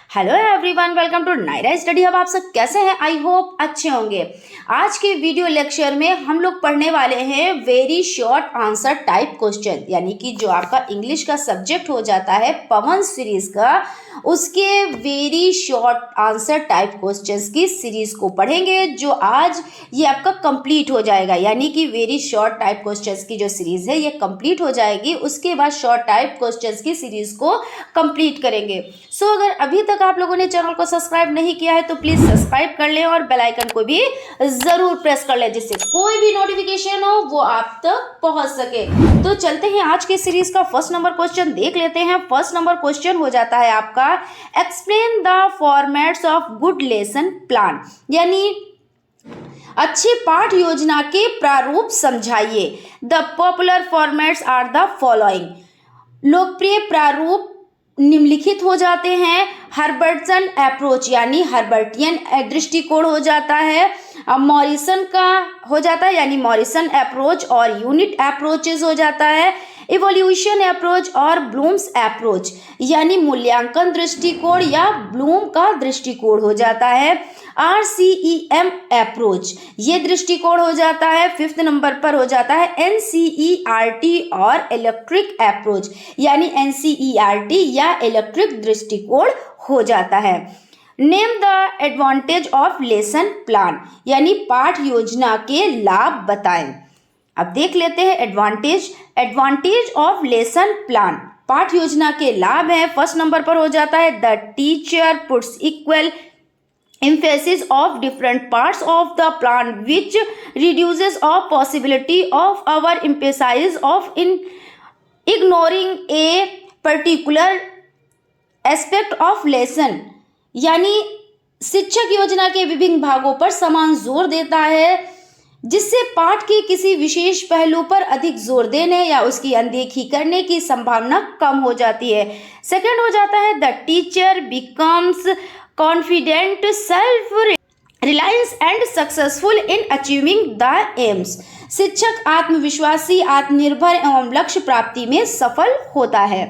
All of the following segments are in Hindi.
Hello everyone, welcome to Naira study hub. आप सब कैसे हैं? आई होप अच्छे होंगे। आज के वीडियो लेक्चर में हम लोग पढ़ने वाले हैं very short answer type question, यानी कि जो आपका इंग्लिश का सब्जेक्ट हो जाता है पवन सीरीज का, उसके very short answer type questions की सीरीज को पढ़ेंगे, जो आज ये आपका कंप्लीट हो जाएगा। यानी कि वेरी शॉर्ट टाइप क्वेश्चंस की जो सीरीज है ये कंप्लीट हो जाएगी, उसके बाद शॉर्ट टाइप क्वेश्चंस की सीरीज को कंप्लीट करेंगे। सो अगर अभी तक आप लोगों ने चैनल को सब्सक्राइब नहीं किया है तो प्लीज सब्सक्राइब कर लें और बेल आइकन को भी जरूर प्रेस कर लें, जिससे कोई भी नोटिफिकेशन हो वो आप तक पहुंच सके। तो चलते हैं आज के सीरीज का फर्स्ट नंबर क्वेश्चन देख लेते हैं। फर्स्ट नंबर क्वेश्चन हो जाता है आपका explain the formats of good lesson plan, यानी अच्छी पाठ योजना के प्रारूप समझाइए। The popular formats are the following. लोकप्रिय प्रारूप निम्नलिखित हो जाते हैं। हर्बर्टसन अप्रोच यानी हर्बर्टियन दृष्टिकोण हो जाता है। मॉरिसन का हो जाता है यानी मॉरिसन अप्रोच और यूनिट अप्रोचेस हो जाता है। इवोल्यूशन अप्रोच और ब्लूम्स अप्रोच यानी मूल्यांकन दृष्टिकोण या ब्लूम का दृष्टिकोण हो जाता है। RCEM अप्रोच ये दृष्टिकोण हो जाता है। फिफ्थ नंबर पर हो जाता है NCERT और इलेक्ट्रिक अप्रोच यानी NCERT या इलेक्ट्रिक दृष्टिकोण हो जाता है। Name the advantage of lesson plan यानी पाठ योजना के लाभ बताएं। अब देख लेते हैं एडवांटेज ऑफ लेसन प्लान। पाठ योजना के लाभ है। फर्स्ट नंबर पर हो जाता है the teacher puts equal emphasis of different parts of the plan which reduces of possibility of our emphasis of in ignoring a particular aspect of lesson, यानी शिक्षक योजना के विभिन्न भागों पर समान जोर देता है, जिससे पाठ के किसी विशेष पहलू पर अधिक जोर देने या उसकी अनदेखी करने की संभावना कम हो जाती है। सेकंड हो जाता है the teacher becomes confident, self reliance and successful in achieving the AIIMS. शिक्षक आत्मविश्वासी, आत्मनिर्भर एवं लक्ष्य प्राप्ति में सफल होता है।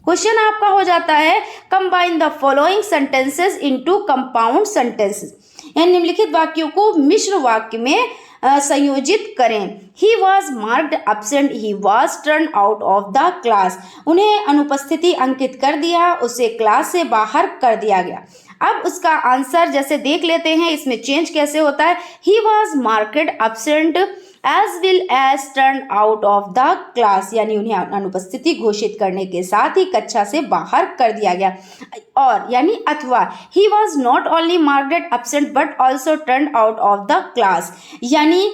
क्वेश्चन आपका हो जाता है combine the following sentences into compound sentences, यानी निम्नलिखित वाक्यों को मिश्र वाक्य में संयोजित करें। ही was marked absent, he was turn out of the class. उन्हें अनुपस्थिति अंकित कर दिया, उसे क्लास से बाहर कर दिया गया। अब उसका आंसर जैसे देख लेते हैं, इसमें चेंज कैसे होता है। He was marked absent as well as turn out of the class, यानी उन्हें अनुपस्थिति घोषित करने के साथ ही कक्षा से बाहर कर दिया गया। और यानी अथवा he was not only marked absent but also turn out of the class, यानी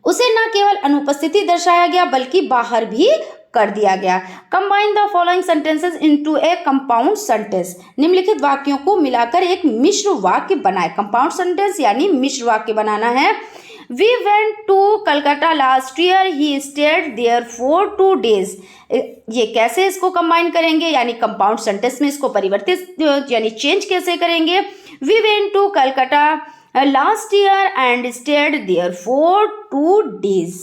उसे न केवल अनुपस्थिति दर्शाया गया बल्कि बाहर भी कर दिया गया। Combine the following sentences into A compound sentence, निम्नलिखित वाक्यों को मिलाकर एक मिश्र वाक्य बनाए। कंपाउंड सेंटेंस यानी मिश्र वाक्य बनाना है। We went to Calcutta last year. He stayed there for 2 days. ये कैसे इसको कंबाइन करेंगे, यानी कंपाउंड सेंटेंस में इसको परिवर्तित यानी चेंज कैसे करेंगे। We went to Calcutta last year and stayed there for 2 days.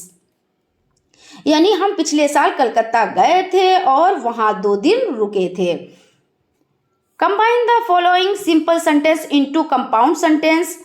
यानी हम पिछले साल कलकत्ता गए थे और वहां 2 दिन रुके थे। Combine the following simple sentence into compound sentence,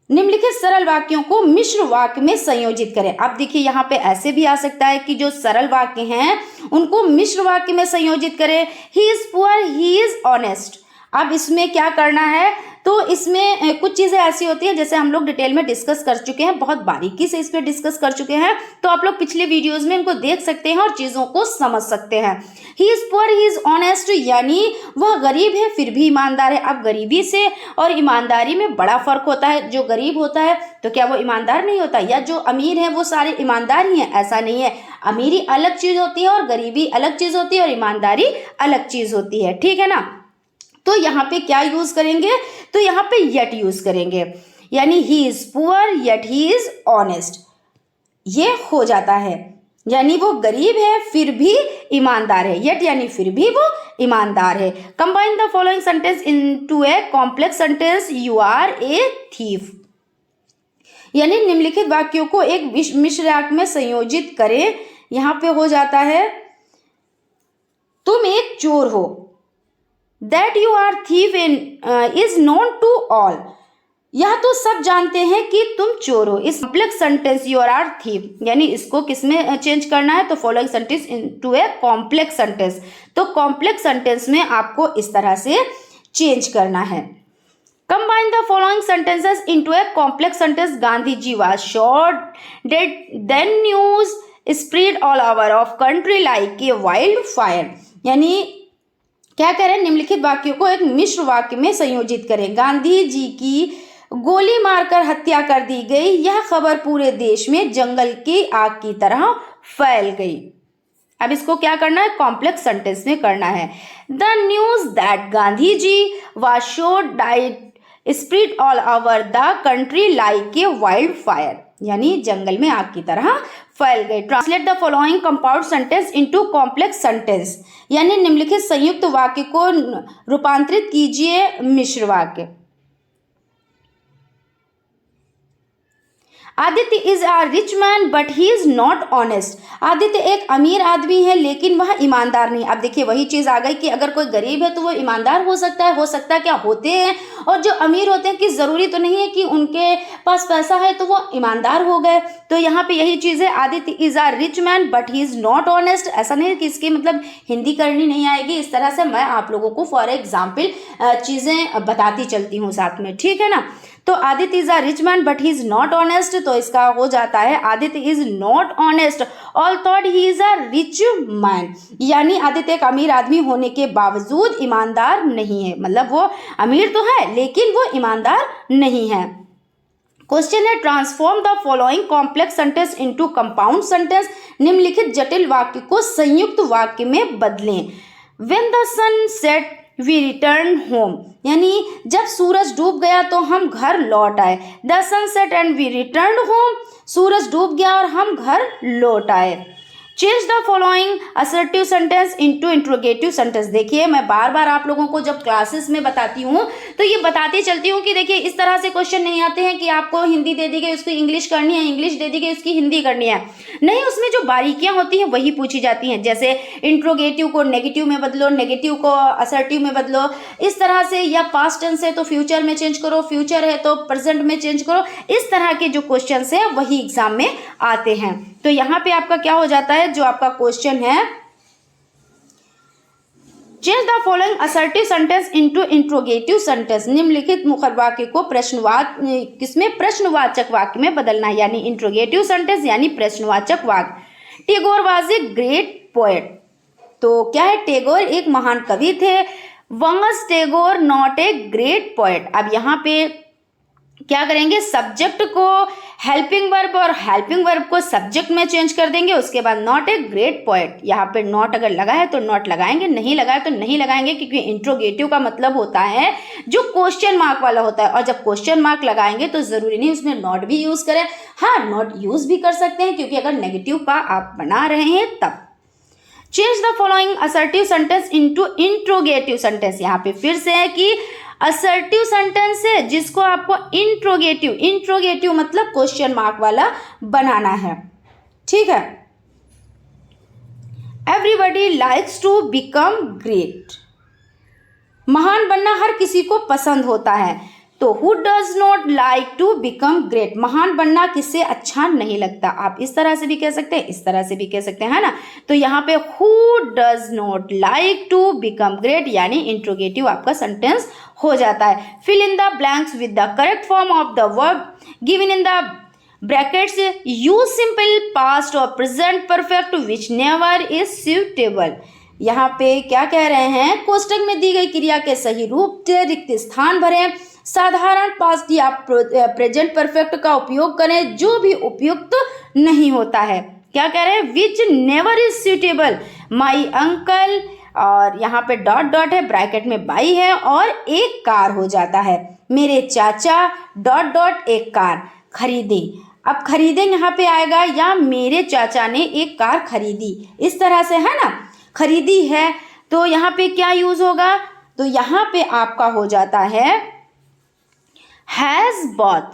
निम्नलिखित सरल वाक्यों को मिश्र वाक्य में संयोजित करें। अब देखिए यहाँ पे ऐसे भी आ सकता है कि जो सरल वाक्य हैं उनको मिश्र वाक्य में संयोजित करें। He is poor, he is honest. अब इसमें क्या करना है, तो इसमें कुछ चीज़ें ऐसी होती हैं जैसे हम लोग डिटेल में डिस्कस कर चुके हैं, बहुत बारीकी से इस पर डिस्कस कर चुके हैं, तो आप लोग पिछले वीडियोस में इनको देख सकते हैं और चीज़ों को समझ सकते हैं। He is poor, he is honest, यानी वह गरीब है फिर भी ईमानदार है। अब गरीबी से और ईमानदारी में बड़ा फर्क होता है। जो गरीब होता है तो क्या वो ईमानदार नहीं होता, या जो अमीर है वो सारे ईमानदार ही हैं? ऐसा नहीं है। अमीरी अलग चीज़ होती है और गरीबी अलग चीज़ होती है और ईमानदारी अलग चीज़ होती है, ठीक है ना। तो यहाँ पे क्या यूज करेंगे, तो यहाँ पे येट यूज करेंगे, यानी he is poor yet he is honest. ये हो जाता है, यानी वो गरीब है फिर भी ईमानदार है। येट यानी फिर भी वो ईमानदार है। Combine the following sentence into a complex sentence, you are a thief, यानी निम्नलिखित वाक्यों को एक मिश्र वाक्य में संयोजित करें। यहाँ पे हो जाता है तुम एक चोर हो, that you are thief in is known to all, यह तो सब जानते हैं कि तुम चोर हो। इस complex sentence you are thief, यानी इसको किस में चेंज करना है, तो following sentence into a complex sentence. तो कॉम्प्लेक्स सेंटेंस में आपको इस तरह से चेंज करना है। Combine the following sentences into a complex sentence. Gandhi ji was shot dead then news spread all over of country like a wild fire, यानी क्या करें, निम्नलिखित वाक्यों को एक मिश्र वाक्य में संयोजित करें। गांधी जी की गोली मारकर हत्या कर दी गई, यह खबर पूरे देश में जंगल की आग की तरह फैल गई। अब इसको क्या करना है, कॉम्प्लेक्स सेंटेंस में करना है। The news that Gandhi ji was shot died spread all over the country like a wild fire, यानी जंगल में आग की तरह फैल गई। Translate the following compound sentence into complex sentence, यानी निम्नलिखित संयुक्त वाक्य को रूपांतरित कीजिए मिश्र वाक्य। Aditya is a rich man but he is not honest, Aditya एक अमीर आदमी है लेकिन वह ईमानदार नहीं। अब देखिए वही चीज आ गई कि अगर कोई गरीब है तो वो ईमानदार हो सकता है क्या होते हैं, और जो अमीर होते हैं कि जरूरी तो नहीं है कि उनके पास पैसा है तो वो ईमानदार हो गए। तो यहाँ पे यही चीज है, Aditya is a rich man but he is not honest. ऐसा नहीं है कि इसकी मतलब हिंदी करनी नहीं आएगी, इस तरह से मैं आप लोगों को फॉर एग्जाम्पल चीजें बताती चलती हूँ साथ में, ठीक है ना। तो Aditya is a rich man but he is not honest, तो इसका हो जाता है Aditya is not honest all thought he is a rich man, यानी आदित्य एक अमीर आदमी होने के बावजूद ईमानदार नहीं है, मतलब वो अमीर तो है लेकिन वो ईमानदार नहीं है। क्वेश्चन है transform the following complex sentence into compound sentence, निम्नलिखित जटिल वाक्य को संयुक्त वाक्य में बदलें। When the sun set we return home, यानी जब सूरज डूब गया तो हम घर लौट आए। The sun set and we return home, सूरज डूब गया और हम घर लौट आए। Change the following assertive sentence into interrogative sentence. देखिए मैं बार बार आप लोगों को जब क्लासेस में बताती हूँ तो ये बताती चलती हूँ कि देखिए इस तरह से क्वेश्चन नहीं आते हैं कि आपको हिंदी दे दी गई उसकी इंग्लिश करनी है, इंग्लिश दे दी गई उसकी हिंदी करनी है, नहीं, उसमें जो बारीकियां होती हैं वही पूछी जाती हैं। जैसे इंट्रोगेटिव को नेगेटिव में बदलो, नेगेटिव को असर्टिव में बदलो, इस तरह से, या पास्ट टेंस है तो फ्यूचर में चेंज करो, फ्यूचर है तो प्रेजेंट में चेंज करो, इस तरह के जो क्वेश्चन है वही एग्जाम में आते हैं। तो यहाँ पे आपका क्या हो जाता है, जो आपका क्वेश्चन है change the following assertive sentence into interrogative sentence, निम्नलिखित मुखर वाक्य को प्रश्नवाचक वाक्य में बदलना है, यानी इंट्रोगेटिव सेंटेंस यानी प्रश्नवाचक वाक्य। Tagore was a great poet, तो क्या है, टैगोर एक महान कवि थे। Was Tagore not a great poet, अब यहाँ पे क्या करेंगे, सब्जेक्ट को हेल्पिंग वर्ब और हेल्पिंग वर्ब को सब्जेक्ट में चेंज कर देंगे। उसके बाद नॉट ए ग्रेट पोएट, यहाँ पे नॉट अगर लगा है तो नॉट लगाएंगे, नहीं लगा है तो नहीं लगाएंगे, क्योंकि इंट्रोगेटिव का मतलब होता है जो क्वेश्चन मार्क वाला होता है, और जब क्वेश्चन मार्क लगाएंगे तो जरूरी नहीं उसमें नॉट भी यूज करें, हाँ नॉट यूज भी कर सकते हैं, क्योंकि अगर नेगेटिव का आप बना रहे हैं तब। Change the following assertive sentence into interrogative sentence, यहाँ पे फिर से है कि असर्टिव सेंटेंस है जिसको आपको इंट्रोगेटिव मतलब क्वेश्चन मार्क वाला बनाना है, ठीक है। Everybody likes to become great, महान बनना हर किसी को पसंद होता है। तो who does not like to become great, महान बनना किससे अच्छा नहीं लगता। आप इस तरह से भी कह सकते हैं, इस तरह से भी कह सकते हैं, है ना। तो यहाँ पे who does not like to become great यानी इंट्रोगेटिव आपका सेंटेंस हो जाता है। Fill in the blanks with the correct form of the verb given in the brackets. Use simple past और present perfect which never is suitable. यहाँ पे क्या कह रहे हैं, कोष्टक में दी गई क्रिया के सही रूप से रिक्त स्थान भरें। साधारण पास्ट या प्रेजेंट परफेक्ट का उपयोग करें जो भी उपयुक्त नहीं होता है। क्या कह रहे हैं, विच never is suitable. My uncle, और यहाँ पे डॉट डॉट है, ब्रैकेट में बाई है और एक कार हो जाता है। मेरे चाचा डॉट डॉट एक कार खरीदी। अब खरीदे यहाँ पे आएगा, या मेरे चाचा ने एक कार खरीदी, इस तरह से, है ना। खरीदी है तो यहाँ पे क्या यूज होगा, तो यहाँ पे आपका हो जाता है हैज बॉट,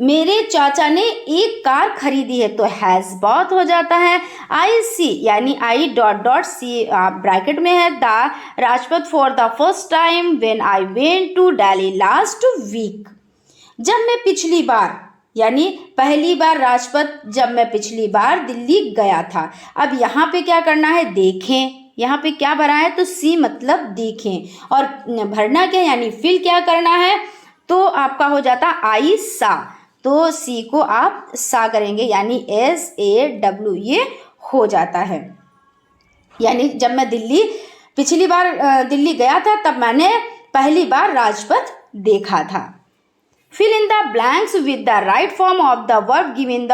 मेरे चाचा ने एक कार खरीदी है, तो हैज़ बॉट हो जाता है। आई सी यानी I dot dot see bracket में है the Rajpath for the first time when I went to Delhi last week. जब मैं पिछली बार यानी पहली बार राजपथ जब मैं पिछली बार दिल्ली गया था। अब यहाँ पे क्या करना है, देखें, यहाँ पे क्या भरा है, तो सी मतलब देखें, और भरना क्या यानी फिल क्या करना है, तो आपका हो जाता आई सा, तो सी को आप सा करेंगे यानी SAW ये हो जाता है। यानी जब मैं पिछली बार दिल्ली गया था तब मैंने पहली बार राजपथ देखा था। Fill in the blanks with the right form of the verb given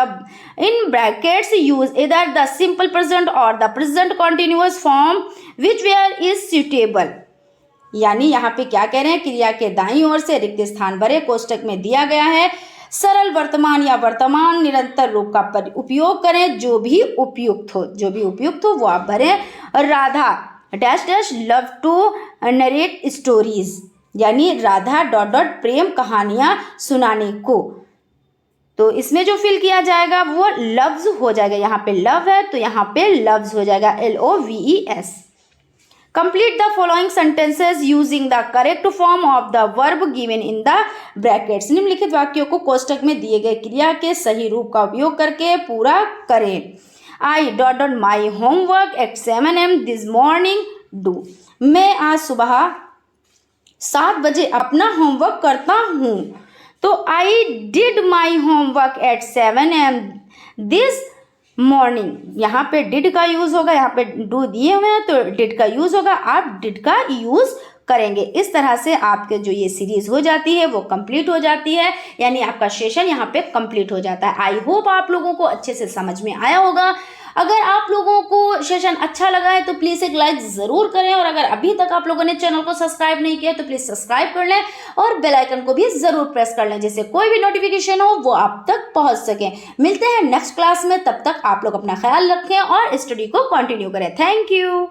in brackets. Use either the simple present or the present continuous form whichever is suitable. यानी यहाँ पे क्या कह रहे हैं, क्रिया के दाईं ओर से रिक्त स्थान भरे, कोष्टक में दिया गया है सरल वर्तमान या वर्तमान निरंतर रूप का उपयोग करें, जो भी उपयुक्त हो वो आप भरें। Radha dash dash love to narrate stories यानी राधा डॉट डॉट प्रेम कहानियां सुनाने को, तो इसमें जो फिल किया जाएगा वो लव्स हो जाएगा। यहाँ पे लव है तो यहाँ पे लव्स हो जाएगा LOVES। Complete the following sentences using the correct form of the verb given in the brackets. निम्नलिखित वाक्यों को कोष्टक में दिए गए क्रिया के सही रूप का उपयोग करके पूरा करें। आई dot dot my homework eight 7 AM this morning do. मैं आज सुबह 7 बजे अपना होमवर्क करता हूँ, तो I did my homework eight 7 AM this morning. यहाँ पे डिड का यूज़ होगा, यहाँ पे डू दिए हुए हैं तो डिड का यूज़ होगा, आप डिड का यूज़ करेंगे। इस तरह से आपके जो ये सीरीज़ हो जाती है वो कंप्लीट हो जाती है, यानी आपका सेशन यहाँ पे कंप्लीट हो जाता है। आई होप आप लोगों को अच्छे से समझ में आया होगा। अगर आप लोगों को सेशन अच्छा लगा है तो प्लीज़ एक लाइक ज़रूर करें, और अगर अभी तक आप लोगों ने चैनल को सब्सक्राइब नहीं किया तो प्लीज़ सब्सक्राइब कर लें और बेल आइकन को भी ज़रूर प्रेस कर लें, जिससे कोई भी नोटिफिकेशन हो वो आप तक पहुंच सके। मिलते हैं नेक्स्ट क्लास में, तब तक आप लोग अपना ख्याल रखें और स्टडी को कंटिन्यू करें। Thank you.